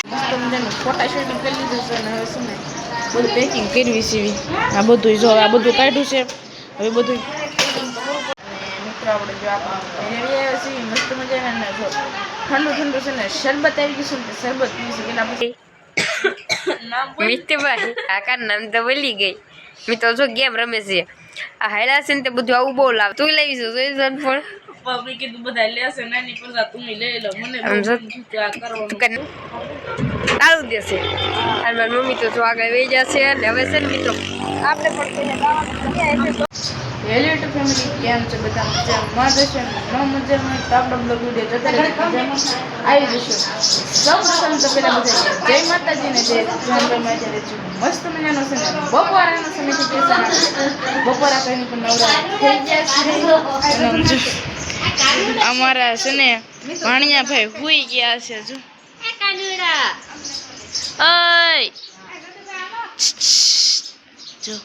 મસ્ત મજાનું ફોટા શૂટિંગ કરી લીધું છે અને હવે શું ને બધું પેકિંગ કરવી સીવી આ બધું જો આ બધું કાઢ્યું છે હવે બધું મિત્રો આપણે જો આપણે છીએ મસ્ત મજાના જો ઠંડુ ઠંડુ છે ને શરબત આવી ગયું છે શરબત પીશું પેલા પછી મિષ્ટીભાઈ કાકા નામ તો ભૂલી ગઈ મેં તો જો ગેમ રમે છે આ હાયલા છે ને તે બધું આવું બહુ લાવ તું લાવીશું જોઈ પણ પબ્લિક કીધું બધા લેશે નાની પરસા તું લઈ લો મને આ કરવાનું ચાલુ દેશે અને મારી મમ્મી તો જો આગળ વહી જશે અને હવે છે ને મિત્રો આપણે પણ તેને ગાવાનું હેલો યુટ્યુબ ફેમિલી કેમ છે બધા મજામાં જશે ન મજામાં તો આપણો બ્લોગ વિડીયો જોતા રહેજો મજામાં આવી જશે સૌપ્રથમ તો પેલા બધા જય માતાજીને જય જાનભાઈ અત્યારે મસ્ત મજાનો છે ને બપોરાનો સમય થઈ ગયો બપોરા કરીને પણ નવરા થઈ ગયા છે અમારા છે ને ભાણિયા ભાઈ હુઈ ગયા છે જો ઓય જો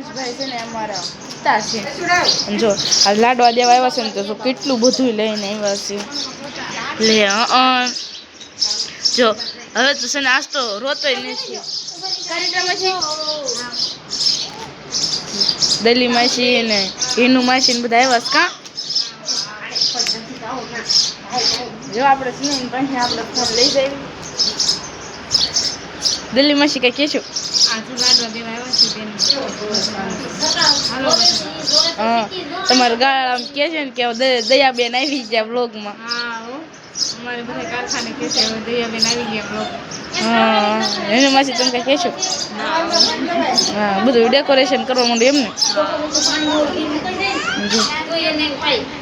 ભાઈ છે ને અમારા પિતા છે જો આ લાડવા દેવા આવ્યા છે ને તો કેટલું બધું લઈને આવ્યા છે લે જો હવે તો છે ને આજ તો રોતોય નથી દલી માસી ને હિનુ માસી ને બધા આવ્યા છે કા જો આપણે સ્નેહ પાસે આપણે ફોન લઈ જઈએ દિલ્હી માસી કઈ કહેશું હા તમારા ગાળા કે છે ને કે દયાબેન આવી ગયા બ્લોગમાં અમારે બધા કારખાને કે છે દયાબેન આવી ગયા બ્લોગ હા એની માસી તમે કઈ કહેશો હા બધું ડેકોરેશન કરવા માંડ્યું એમને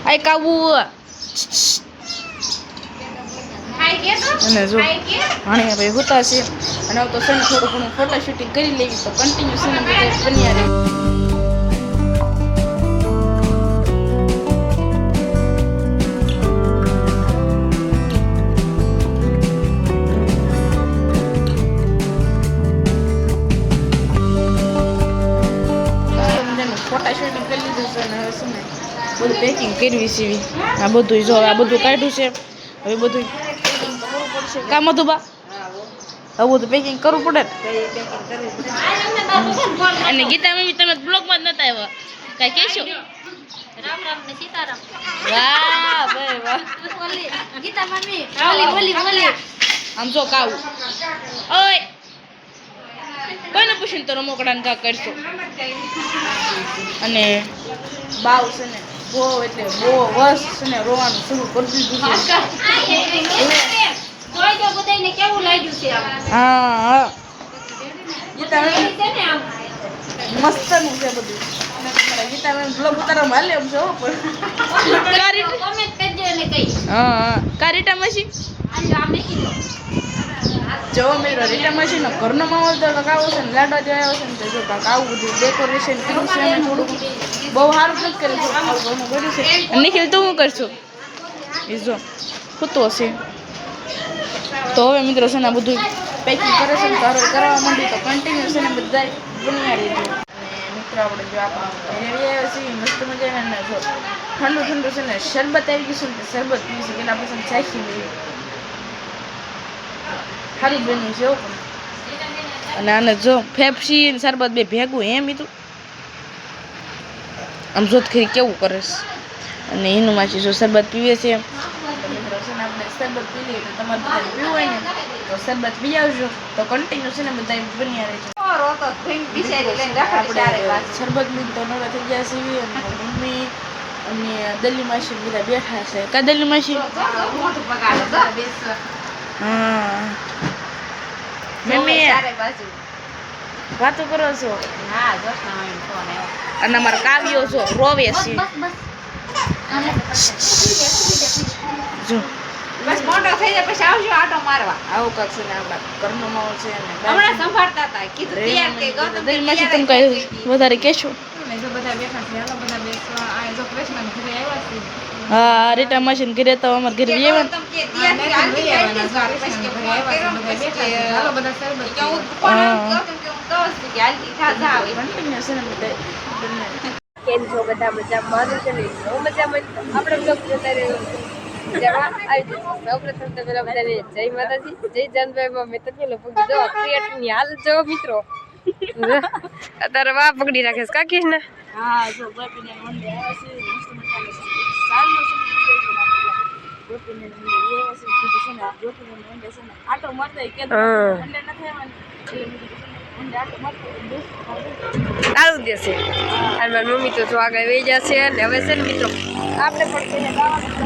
આઈ કાબુ અને જો હાણે ભાઈ હોતા છે અને હવે તો છે ને થોડું ઘણું ફોટો શૂટિંગ કરી લેવી તો કન્ટિન્યુ છે ને બધા બન્યા રહે ફોટા શૂટિંગ કરી લીધું છે અને હવે શું ને બધું પેકિંગ કરવી સીવી આ બધું જો આ બધું કાઢ્યું છે હવે બધું કામ હતું બા હવે બધું પેકિંગ કરવું પડે અને ગીતા મમ્મી તમે બ્લોગમાં જ નતા આવ્યા કઈ કહેશો રામ રામ ને સીતારામ વાહ ભાઈ વાહ ગીતા મમ્મી બોલી આમ જો કાવું ઓય કોઈને પૂછીને તો રમકડાને કા કરશો અને બાવ છે ને બહુ એટલે બહુ વર્ષ છે ને રોવાનું શરૂ કરી દીધું બધાને કેવું લાગ્યું છે હા મસ્તનું છે બધું ગીતા બ્લોગ ઉતારવામાં હાલે એમ છે હો પણ કોમેન્ટ કરજો એટલે કઈ હા કારીટા મશી જો મેરો રીટા મશી નો ઘરનો માહોલ તો આવો છે ને લાડવા જેવા આવ્યો છે ને તો જો કાંક આવું બધું ડેકોરેશન કર્યું છે અને થોડુંક બહુ સારું જ કર્યું છે આવું ઘણું કર્યું છે નિખિલ તું શું કરશું એ જો ખૂતો હશે તો હવે મિત્રો છે ને બધું પેકિંગ કરે છે ને તારો કરવા માંડી તો કન્ટિન્યુ છે ને બધા બન્યા રહી મિત્રો આપણે જો આપણે આવ્યા છીએ મસ્ત મજાના જો ઠંડુ ઠંડુ છે ને શરબત આવી ગયું છે ને શરબત પીશું પેલા પછી ચાખી લઈએ સારું બન્યું છે એવું પણ અને આને જો ફેફસી ને શરબત બે ભેગું એમ તું આમ જોત ખરી કેવું કરે છે અને એનું માછી જો શરબત પીવે છે આપણે શરબત પી લઈએ તો તમારે બધા પીવું હોય ને તો શરબત પી આવજો તો કન્ટિન્યુ છે ને બધા બન્યા રહેજો આપણે શરબત લીધું તો નવરા થઈ ગયા છીએ અને મમ્મી અને દલી માસી બધા બેઠા છે કા દલી માસી હા મમ્મી વાતો કરો છો અને અમારા કાવ્યો છો રોવે છે જો બસ મોટો થઈ જાય પછી આવજો આટો મારવા આવું કાક છે ને આપણા ઘરનો માહોલ છે ને હમણાં સંભાળતા હતા કીધું તૈયાર કે ગૌતમ દલી માસી તમે કઈ વધારે કહેશો જો બધા બેઠા છે હાલો બધા બેસવા આ જો કૃષ્ણ ઘરે આવ્યા છે હા રીટા મશીન ઘરે તો અમાર ઘરે આવ્યા ગૌતમ કે ત્યાંથી આંટી આવ્યા પછી કે ઘરે આવ્યા છે બધા બેઠા છે હાલો બધા શરબત કે હું પણ ગૌતમ કે હું કહું છું કે આંટી થા આવે કન્ટિન્યુ છે ને બધા કેમ છો બધા મજામાં છે ને મજામાં આપણે બ્લોગ જોતા રહ્યો જેમાં આવી જશે. સૌપ્રથમ તો પેલા બધાને જય માતાજી, જય જાનભાઈમાં મેં તો પેલો પગી જો ક્રિએટની હાલ જો મિત્રો અત્યારે વા પકડી રાખે છે કાકીશ ને. હા જો ગોપીને મંડે આવ્યા છે મસ્ત મજાનું સાલનો ગોપીને મંડે આવ્યા છે કીધું છે ને ગોપીને મંડે છે ને આટો મારતા કે મંડે નથી આવવાની એટલે મેં કીધું મંડે આટો મારતા તાળું દેશે. અને મારી મમ્મી તો જો આગળ વહી જશે ને હવે છે ને મિત્રો આપણે પણ તેને દાવાનું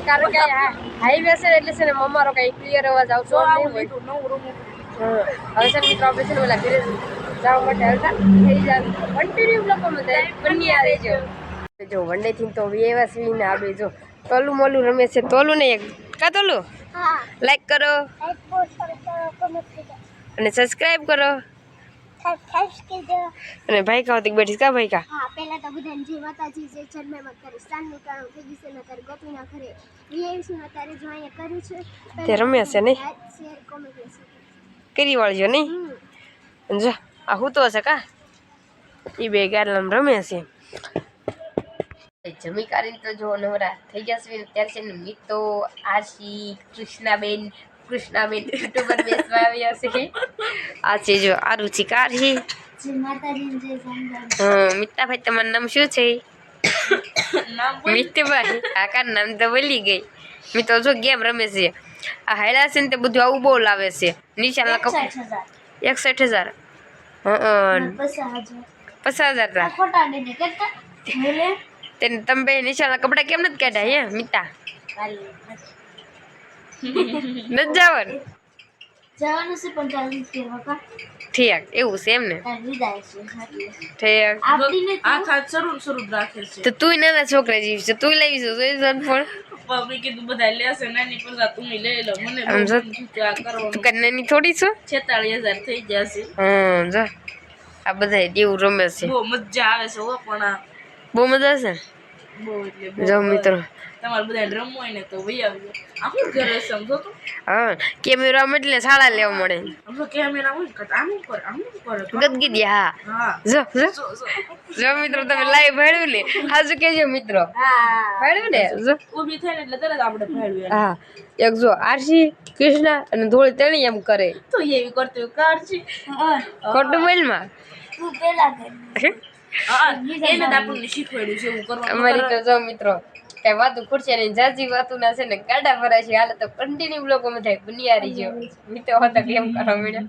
કારણ કે હાઈવે છે એટલે છે ને અમારો કઈ ક્લિયર અવાજ આવતો નહીં હોય. નવું રૂમ હવે છે ને મિત્રો આપણે છે ને ઓલા ઘરે જવા માટે હલતા થઈ જાય કન્ટિન્યુ બ્લોકોમાં જાય બન્યા રહેજો. જો વંડેથી તો વ્યવસ ને આપણે જો તોલું મોલું રમે છે. તોલું ને એક કા તોલું લાઈક કરો અને સબસ્ક્રાઇબ કરો અને ભાઈ કાવતી બેઠીશ કા ભાઈ કા. હા પહેલા તો બધાને જે માતાજી જે જન્મમાં કરે સાંજનું કામ થઈ ગયું છે ને ત્યારે ગોપીના ઘરે વીઆઈસી માં ત્યારે જો અહીંયા કર્યું છે તે રમે છે નહીં શેર કોમેન્ટ કરી વાળજો નહીં જો આ હું તો હશે કા એ બે ગારલામ રમે છે. જમી કરીને તો જો નવરા થઈ જશે ત્યારે છે ને મિત્રો આશી કૃષ્ણાબેન યુટ્યુબર બેસવા આવ્યા છે. આ છે જો આ રુચિકાર છે. જે માતાજીને જે જન્મ મિત્તાભાઈ તમારું નામ શું છે? મિત્તાભાઈ કાકા નામ તો બોલી ગઈ. મિત્રો જો ગેમ રમે છે. આ હાયલા છે ને તે બધું આવું બહુ લાવે છે. નિશાળના 61,000 હા 50,000 ખોટા દઈને કેટલા બોલે તેને તમે બે નિશાળના કપડા કેમ નથી કાઢ્યા હે મિત્તા? નથી જવાનું જવાનું છે પણ ચાલી કે બાપા ઠીક એવું છે એમ ને તાર વિદાય છે ઠીક. આપડીને આ ખાત શરૂ રાખે છે તો તું નાના છોકરા જેવી છે તું લઈ જશો જોઈ જન પણ પપ્પા કીધું બધા લેશે નાની પડતા તમે લઈ લો મને આમ જો આ કરવાનું તું કન્યાની થોડી છો. 46,000 થઈ જશે જો આ બધા દેવું રમે છે બહુ મજા આવે છે હો પણ આ બહુ મજા છે. બહુ એટલે બહુ જો મિત્રો તમારે બધા રમવું હોય ને તો વહી આવજો. આ શું કરે સમજો તો હા કેમેરા એટલે શાળા લેવા મળે સમજો કેમેરા હોય કે આમ કરે ગદગીદી. હા હા જો જો મિત્રો તમે લાઈવ ભેળવી લે હાજુ કેજો મિત્રો ભેળવી ને જો ઊભી થાય ને એટલે તરત આપણે ફાડવી હા એક જો આરસી કૃષ્ણા અને ધોળી તેણી એમ કરે તો એવી કરતી કાઢજી ખોટું બોલમાં તું પેલા કર હા એને તો આપણને શીખવાડ્યું છે એવું કરવાનું. અમારી તો જો મિત્રો કઈ વાતું ખુરશી ની જાજી વાતું ના છે ને ગાડા ભરાય છે હાલ તો કન્ટિન્યુ બ્લોકોમાં થાય બુનિયારી જો મિત્રો હતા કેમ કરવા મળ્યા.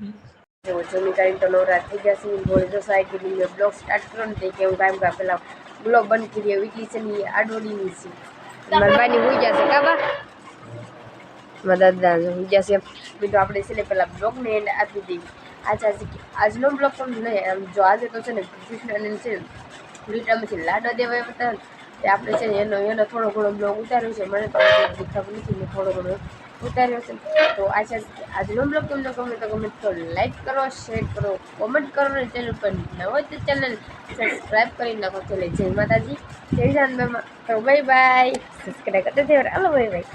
જો જમી કરીને તો નવરાત થઈ ગયા છે બોલ જો સાયકલિંગ બ્લોગ સ્ટાર્ટ કરો ને તે કેવું કામ કા પેલા બ્લોગ બંધ કરી વીકલી છે ની આડોડીની છે મારી બાની હોઈ જશે કા બા મારા દાદા હોઈ જશે મિત્રો આપણે છે ને પેલા બ્લોગ ને એન્ડ આપી દેવી. આજનો બ્લોગ પણ નહીં આમ જો આજે તો છે ને કૃષ્ણ છે લીટામાંથી લાડો દેવા હતા તે આપણે છે ને એનો થોડો ઘણો બ્લોગ ઉતાર્યો છે. મને તો ખબર નથી મેં થોડો ઘણો ઉતાર્યો છે. તો આજનો બ્લોગ તમને ગમે તો કમેન્ટ કરો, લાઈક કરો, શેર કરો, કોમેન્ટ કરો અને ચેનલ પર નવો તો ચેનલ સબસ્ક્રાઈબ કરી નાખો. ચલે જય માતાજી જય જાનબામાં તો બાય બાય સબસ્ક્રાઈબ કરતા થયો હાલો બાય બાય.